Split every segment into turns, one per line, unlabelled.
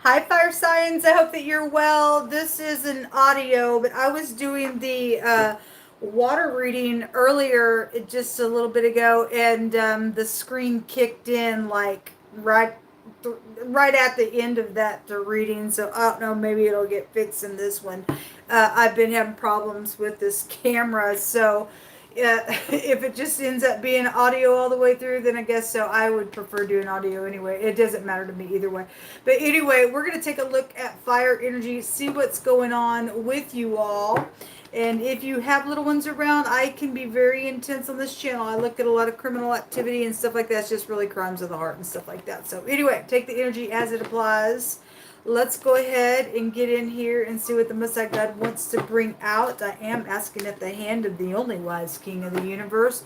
Hi, Fire Signs. I hope that you're well. This is an audio, but I was doing the water reading earlier, just a little bit ago, and the screen kicked in like right at the end of that reading. So I don't know, maybe it'll get fixed in this one. I've been having problems with this camera, so if it just ends up being audio all the way through, then I guess so. I would prefer doing audio anyway. It doesn't matter to me either way. But anyway, we're going to take a look at fire energy, see what's going on with you all. And if you have little ones around, I can be very intense on this channel. I look at a lot of criminal activity and stuff like that. It's just really crimes of the heart and stuff like that. So anyway, take the energy as it applies. Let's go ahead and get in here and see what the Most High God wants to bring out. I am asking at the hand of the only wise King of the universe,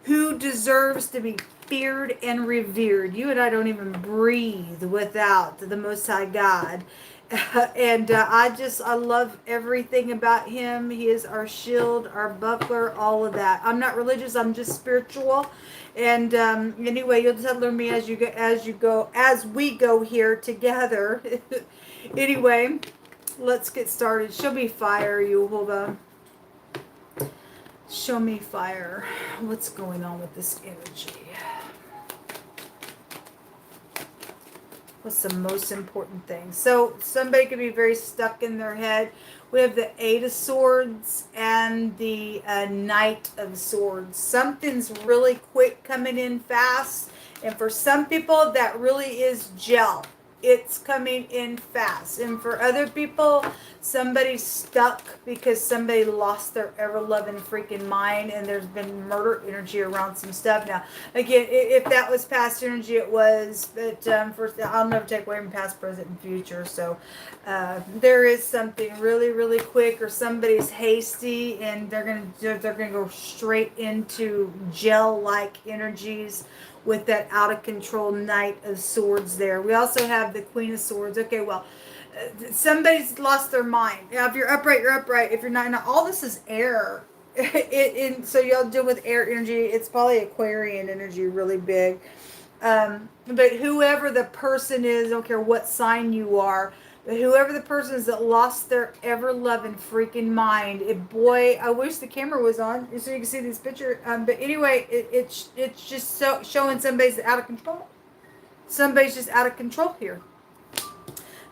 who deserves to be feared and revered. You and I don't even breathe without the Most High God. And I love everything about him. He is our shield, our buckler, all of that. I'm not religious, I'm just spiritual. And anyway, you'll just have to learn me as we go here together. Anyway, let's get started. Show me fire, Yehovah. Show me fire. What's going on with this energy? What's the most important thing? So somebody could be very stuck in their head. We have the Eight of Swords and the Knight of Swords. Something's really quick coming in fast. And for some people, that really is gel. It's coming in fast. And for other people, somebody's stuck because somebody lost their ever-loving freaking mind, and there's been murder energy around some stuff. Now, again, if that was past energy, it was. But first, I'll never take away from past, present, and future. So there is something really, really quick, or somebody's hasty, and they're gonna go straight into gel-like energies with that out of control Knight of Swords there. We also have the Queen of Swords. Okay, well, somebody's lost their mind. Now, if you're upright, you're upright. If you're not, now, all this is air. So y'all deal with air energy. It's probably Aquarian energy, really big. But whoever the person is, I don't care what sign you are, but whoever the person is that lost their ever-loving freaking mind, boy, I wish the camera was on so you can see this picture. But anyway, it's just so showing somebody's out of control. Somebody's just out of control here.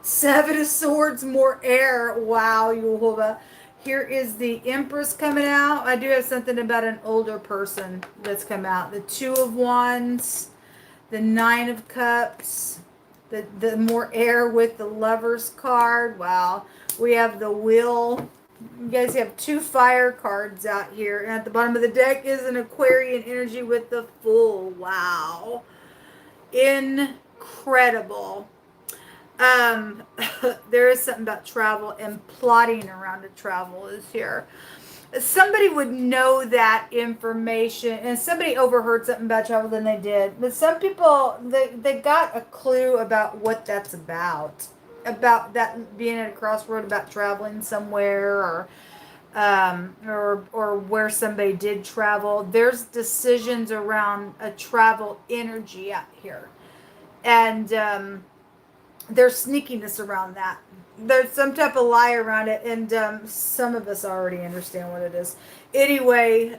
Seven of Swords, more air. Wow, Yehovah. Here is the Empress coming out. I do have something about an older person that's come out. The Two of Wands, the Nine of Cups, the more air with the Lover's card. Wow. We have the Wheel. You guys have two fire cards out here. And at the bottom of the deck is an Aquarian energy with the Fool. Wow. Incredible. There is something about travel, and plotting around to travel is here. Somebody would know that information, and somebody overheard something about travel than they did. But some people, they got a clue about what that's about that being at a crossroad, about traveling somewhere, or where somebody did travel. There's decisions around a travel energy out here, and there's sneakiness around that. There's some type of lie around it, and some of us already understand what it is. Anyway,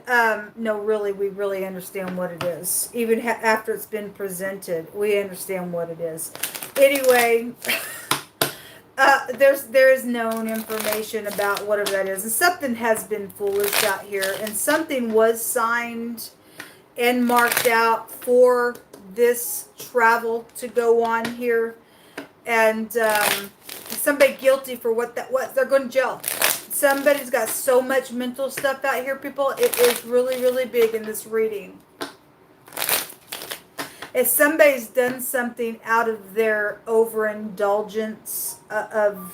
no, really, we really understand what it is. Even after it's been presented, we understand what it is. Anyway, there is known information about whatever that is, and something has been foolish out here, and something was signed and marked out for this travel to go on here. And somebody guilty for what they're going to jail. Somebody's got so much mental stuff out here, people. It is really, really big in this reading. If somebody's done something out of their overindulgence of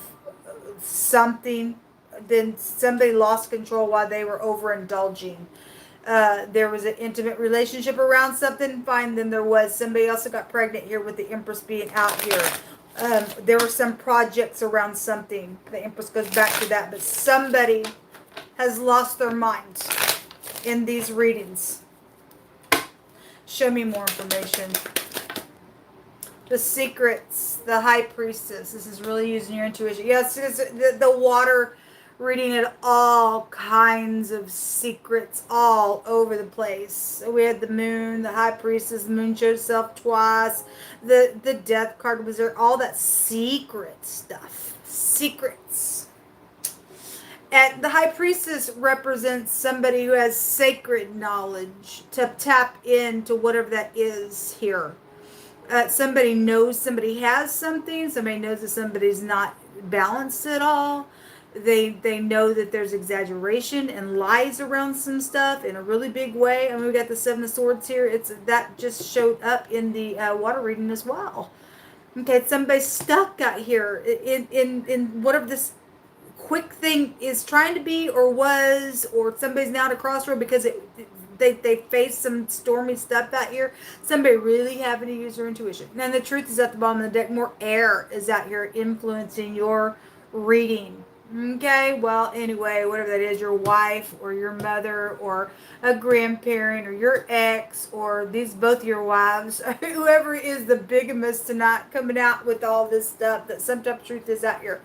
something, then somebody lost control while they were overindulging. There was an intimate relationship around something, fine, then there was. Somebody also got pregnant here with the Empress being out here. There were some projects around something. The Empress goes back to that. But somebody has lost their mind in these readings. Show me more information. The secrets, the high priestess. This is really using your intuition. Yes, the water reading at all kinds of secrets all over the place. So we had the moon, the high priestess, the moon showed itself twice. The death card was there, all that secret stuff. Secrets. And the high priestess represents somebody who has sacred knowledge to tap into whatever that is here. Somebody knows somebody has something. Somebody knows that somebody's not balanced at all. They know that there's exaggeration and lies around some stuff in a really big way. I mean, we got the Seven of Swords here. It's that just showed up in the water reading as well. Okay, somebody's stuck out here in whatever this quick thing is trying to be or was, or somebody's now at a crossroad because they face some stormy stuff out here. Somebody really having to use their intuition. And the truth is at the bottom of the deck. More air is out here influencing your reading. Okay, well, anyway, whatever that is, your wife or your mother or a grandparent or your ex or both your wives, whoever is the bigamist tonight coming out with all this stuff, that some type of truth is out here.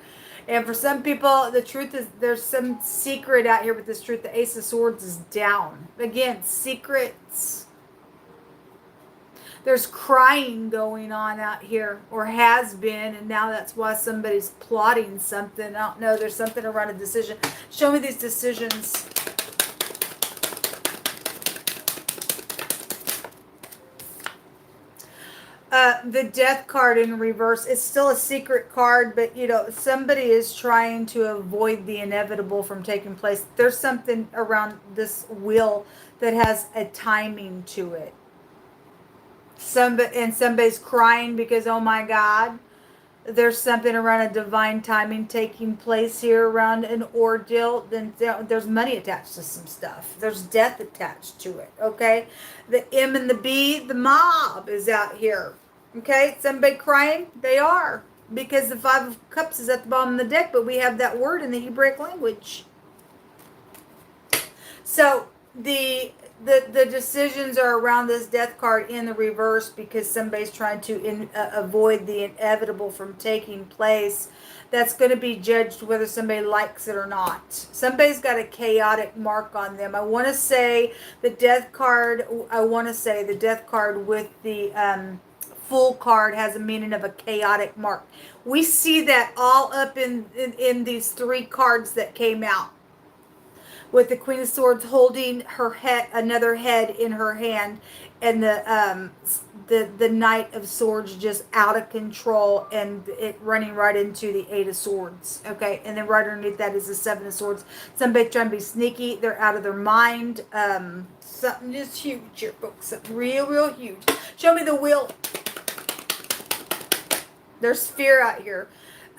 And for some people, the truth is there's some secret out here with this truth. The Ace of Swords is down. Again, secrets. There's crying going on out here, or has been, and now that's why somebody's plotting something. I don't know. There's something around a decision. Show me these decisions. The death card in reverse. It's still a secret card, but somebody is trying to avoid the inevitable from taking place. There's something around this wheel that has a timing to it. Somebody's crying because, oh my God, there's something around a divine timing taking place here around an ordeal. Then there's money attached to some stuff. There's death attached to it. Okay, the M and the B, the mob is out here. Okay, somebody crying. They are, because the Five of Cups is at the bottom of the deck, but we have that word in the Hebraic language. So the decisions are around this death card in the reverse because somebody's trying to avoid the inevitable from taking place. That's going to be judged whether somebody likes it or not. Somebody's got a chaotic mark on them. I want to say the death card. I want to say the death card with the Full card has a meaning of a chaotic mark. We see that all up in these three cards that came out, with the Queen of Swords holding her head, another head in her hand, and the Knight of Swords just out of control, and it running right into the Eight of Swords. Okay, and then right underneath that is the Seven of Swords. Somebody trying to be sneaky. They're out of their mind. Something just huge here, folks. Something real huge. Show me the wheel. There's fear out here.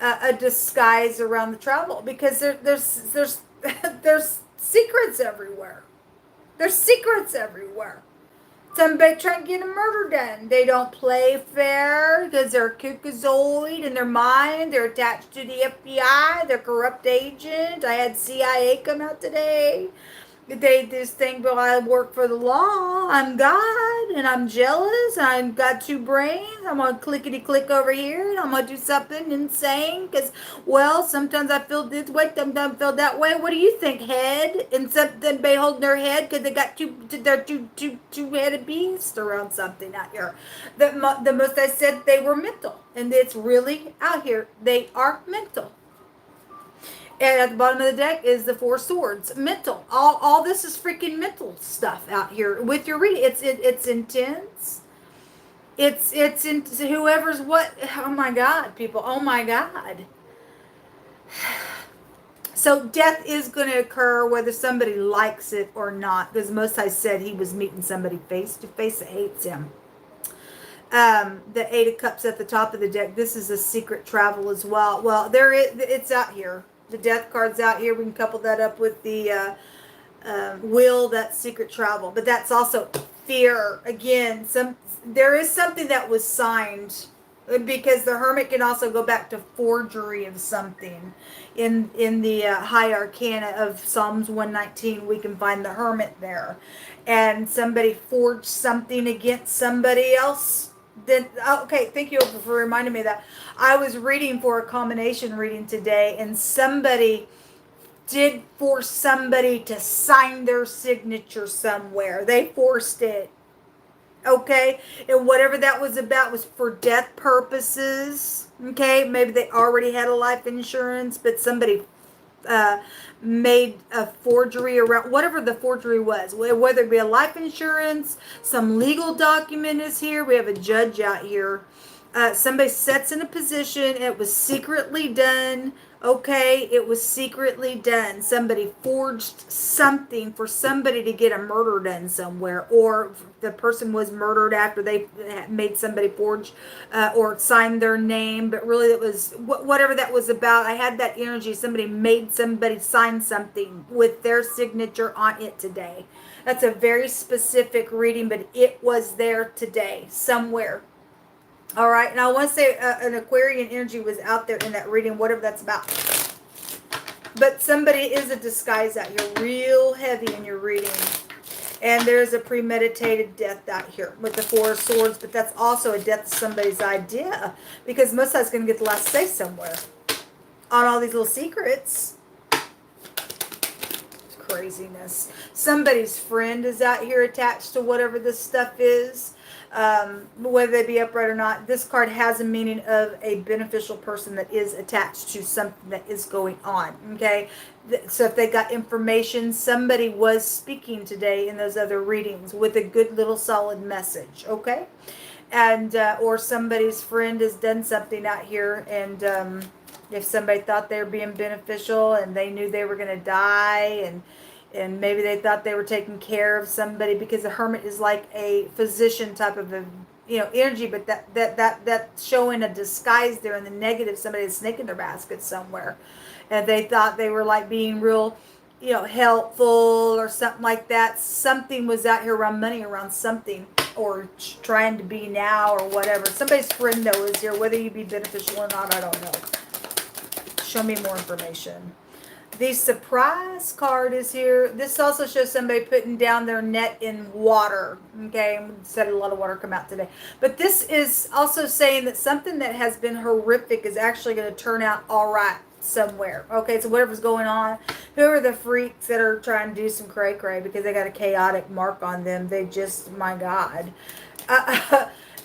A disguise around the travel, because there's secrets everywhere. There's secrets everywhere. Somebody trying to get a murder done. They don't play fair because they're kookazoid in their mind. They're attached to the FBI. They're a corrupt agent. I had CIA come out today. They just think, well, I work for the law. I'm God, and I'm jealous. I've got two brains. I'm going to clickety-click over here, and I'm going to do something insane because, well, sometimes I feel this way, sometimes I feel that way. What do you think, head? And somebody holding their head because they got they're two-headed beasts around something out here. The most I said, they were mental, and it's really out here. They are mental. And at the bottom of the deck is the Four Swords. Mental. All this is freaking mental stuff out here with your reading. It's intense. It's in whoever's what. Oh my God, people. Oh my God. So death is going to occur whether somebody likes it or not. Because Most High said he was meeting somebody face to face that hates him. The Eight of Cups at the top of the deck. This is a secret travel as well. Well, it's out here. The death card's out here. We can couple that up with the will, that secret travel. But that's also fear. Again, there is something that was signed, because the Hermit can also go back to forgery of something. In the High Arcana of Psalms 119, we can find the Hermit there. And somebody forged something against somebody else Then okay, thank you for reminding me of that. I was reading for a combination reading today, and somebody did force somebody to sign their signature somewhere. They forced it. Okay, and whatever that was about was for death purposes. Okay, maybe they already had a life insurance, but somebody uh, made a forgery around whatever the forgery was, whether it be a life insurance, some legal document is here. We have a judge out here. Somebody sets in a position. It was secretly done. Okay, it was secretly done. Somebody forged something for somebody to get a murder done somewhere, or the person was murdered after they made somebody forge or sign their name. But really, it was whatever that was about. I had that energy. Somebody made somebody sign something with their signature on it today. That's a very specific reading, but it was there today somewhere. All right, and I want to say an Aquarian energy was out there in that reading, whatever that's about. But somebody is a disguise out here, real heavy in your reading. And there's a premeditated death out here with the Four of Swords, but that's also a death of somebody's idea, because most of us going to get the last say somewhere on all these little secrets. It's craziness. Somebody's friend is out here attached to whatever this stuff is. Whether they be upright or not, this card has a meaning of a beneficial person that is attached to something that is going on. Okay, so if they got information, somebody was speaking today in those other readings with a good little solid message. Okay, and or somebody's friend has done something out here, and if somebody thought they were being beneficial and they knew they were going to die, and maybe they thought they were taking care of somebody, because the Hermit is like a physician type of a energy, but that's showing a disguise there in the negative. Somebody is snake in their basket somewhere, and they thought they were like being real helpful or something like that. Something was out here around money, around something, or trying to be now or whatever. Somebody's friend though is here. Whether you be beneficial or not, I don't know. Show me more information. The surprise card is here. This also shows somebody putting down their net in water. Okay, I'm said a lot of water come out today. But this is also saying that something that has been horrific is actually going to turn out all right somewhere. Okay, so whatever's going on, who are the freaks that are trying to do some cray-cray because they got a chaotic mark on them? They just, my God.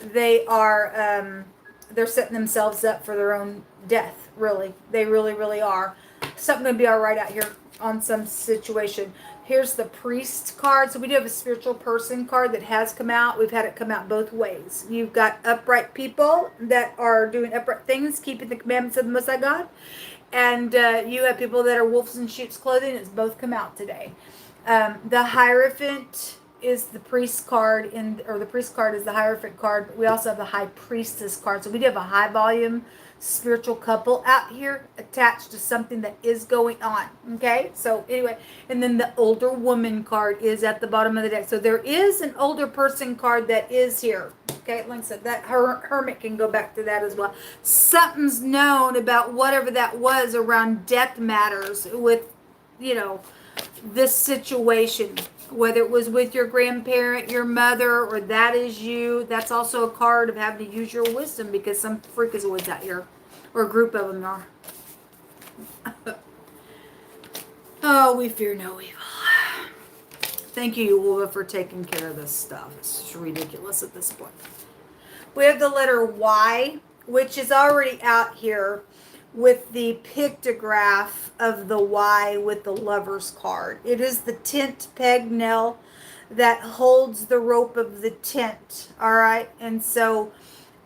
They are, they're setting themselves up for their own death, really. They really, really are. Something going to be all right out here on some situation. Here's the priest card. So we do have a spiritual person card that has come out. We've had it come out both ways. You've got upright people that are doing upright things, keeping the commandments of the Most High God. And you have people that are wolves in sheep's clothing. It's both come out today. The Hierophant is the priest card, or the priest card is the Hierophant card. But we also have the High Priestess card. So we do have a high volume spiritual couple out here attached to something that is going on. Okay, so anyway, and then the older woman card is at the bottom of the deck. So there is an older person card that is here. Okay, like I said, that Hermit can go back to that as well. Something's known about whatever that was around death matters with this situation, whether it was with your grandparent, your mother, or that is you. That's also a card of having to use your wisdom, because some freak is always out here, or a group of them are. Oh, we fear no evil. Thank you, Wolva, for taking care of this stuff. It's just ridiculous at this point. We have the letter Y, which is already out here with the pictograph of the Y with the Lover's card. It is the tent peg nail that holds the rope of the tent. All right. And so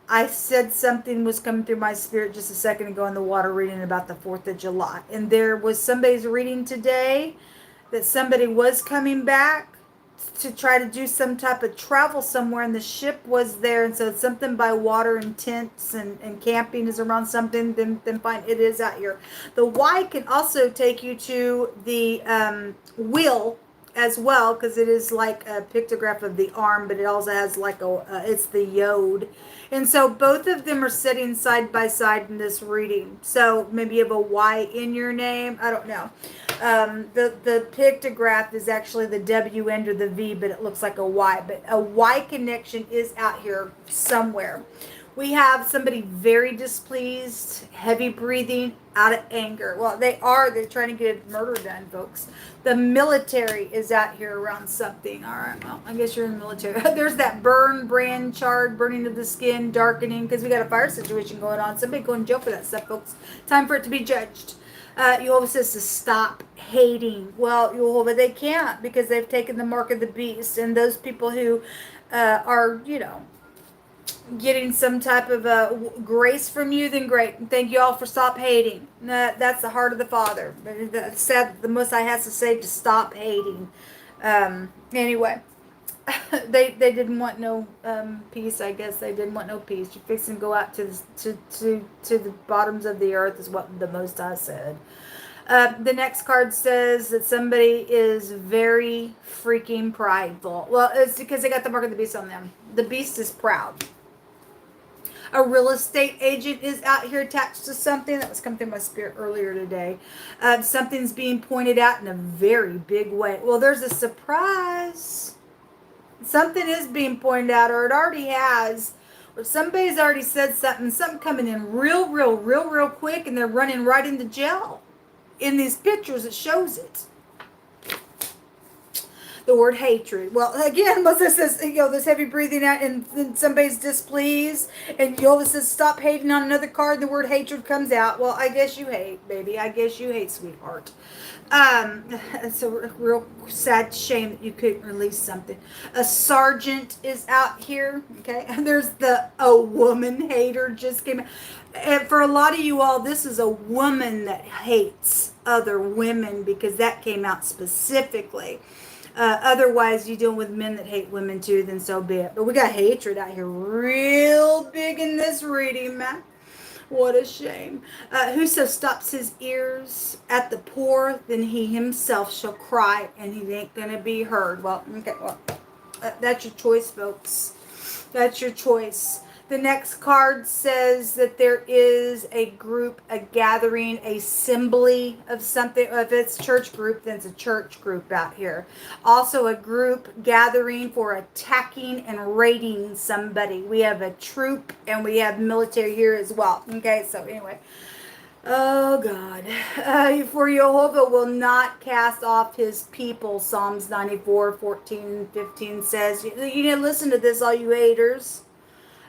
I said something was coming through my spirit just a second ago in the water reading about the 4th of July. And there was somebody's reading today that somebody was coming back to try to do some type of travel somewhere, and the ship was there, and so it's something by water and tents and camping is around something, then fine, it is out here. The Y can also take you to the wheel as well, because it is like a pictograph of the arm, but it also has like it's the yod. And so both of them are sitting side by side in this reading. So maybe you have a Y in your name. I don't know. The pictograph is actually the W end or the V, but it looks like a Y. But a Y connection is out here somewhere. We have somebody very displeased, heavy breathing, out of anger. Well, they're trying to get a murder done, folks. The military is out here around something. All right, well, I guess you're in the military. There's that burn, brand, charred, burning of the skin, darkening, because we got a fire situation going on. Somebody going to jail for that stuff, folks. Time for it to be judged. Jehovah says to stop hating. Well, Jehovah, they can't, because they've taken the mark of the beast. And those people who are, getting some type of grace from you, then great. Thank you all for stop hating. That's the heart of the Father. That's sad. The Most High has to say to stop hating. Anyway, they didn't want no peace. I guess they didn't want no peace. You're fixing to go out to the bottoms of the earth, is what the Most High said. The next card says that somebody is very freaking prideful. Well, it's because they got the mark of the beast on them. The beast is proud. A real estate agent is out here attached to something. That was coming through my spirit earlier today. Something's being pointed out in a very big way. Well, there's a surprise. Something is being pointed out, or it already has. Or somebody's already said something coming in real quick, and they're running right into jail. In these pictures, it shows it. The word hatred. Well, again, Moses says, this heavy breathing out, and then somebody's displeased, and Yoda says, stop hating on another card. The word hatred comes out. Well, I guess you hate, baby. I guess you hate, sweetheart. It's a real sad shame that you couldn't release something. A sergeant is out here. Okay, and there's a woman hater just came out. And for a lot of you all, this is a woman that hates other women, because that came out specifically. Otherwise, you deal with men that hate women too, then so be it. But we got hatred out here real big in this reading, man. What a shame. Whoso stops his ears at the poor, then he himself shall cry, and he ain't going to be heard. Well, okay, that's your choice, folks. That's your choice. The next card says that there is a group, a gathering, a assembly of something. If it's church group, then it's a church group out here. Also a group gathering for attacking and raiding somebody. We have a troop and we have military here as well. Okay, so anyway. Oh God. For Jehovah will not cast off his people. Psalms 94:14-15 says. You need to listen to this, all you haters.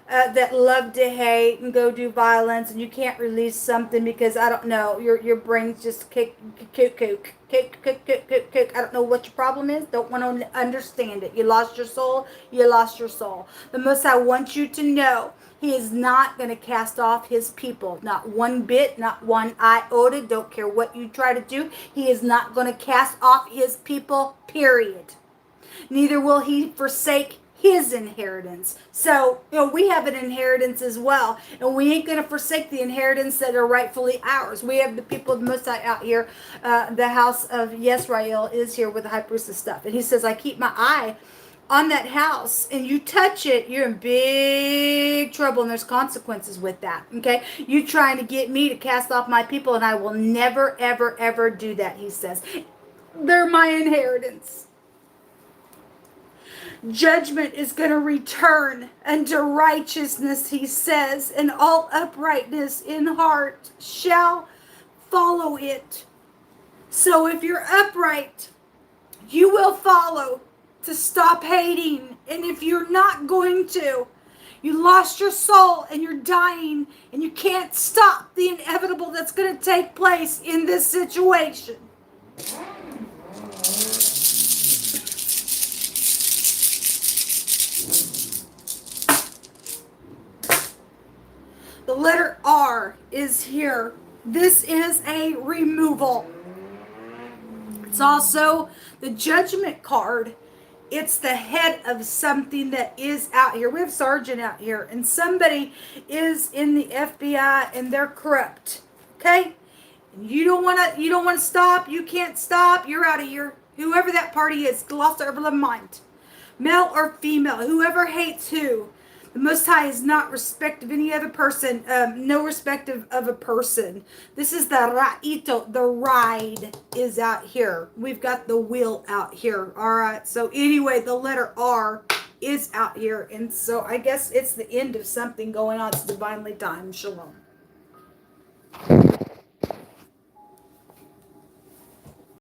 That love to hate and go do violence, and you can't release something because, I don't know, your brain's just kook. I don't know what your problem is. Don't want to understand it. You lost your soul. You lost your soul. The Most High wants you to know he is not going to cast off his people. Not one bit, not one iota. Don't care what you try to do. He is not going to cast off his people, period. Neither will he forsake his inheritance. So, we have an inheritance as well. And we ain't going to forsake the inheritance that are rightfully ours. We have the people of the Most High out here. The house of Yisrael is here with the high priestess stuff. And he says, I keep my eye on that house, and you touch it, you're in big trouble, and there's consequences with that. Okay? You trying to get me to cast off my people, and I will never, ever, ever do that, he says. They're my inheritance. Judgment is going to return unto righteousness, he says, and all uprightness in heart shall follow it. So if you're upright, you will follow to stop hating. And if you're not going to, you lost your soul and you're dying, and you can't stop the inevitable that's going to take place in this situation. The letter R is here. This is a removal. It's also the judgment card. It's the head of something that is out here. We have Sergeant out here, and somebody is in the FBI, and they're corrupt. Okay? And you don't want to stop. You can't stop. You're out of here. Whoever that party is, lost their mind. Male or female, whoever hates who. The Most High is not respect of any other person, no respect of a person. This is the ra'ito, the ride is out here. We've got the wheel out here, all right? So anyway, the letter R is out here, and so I guess it's the end of something going on. It's divinely timed. Shalom.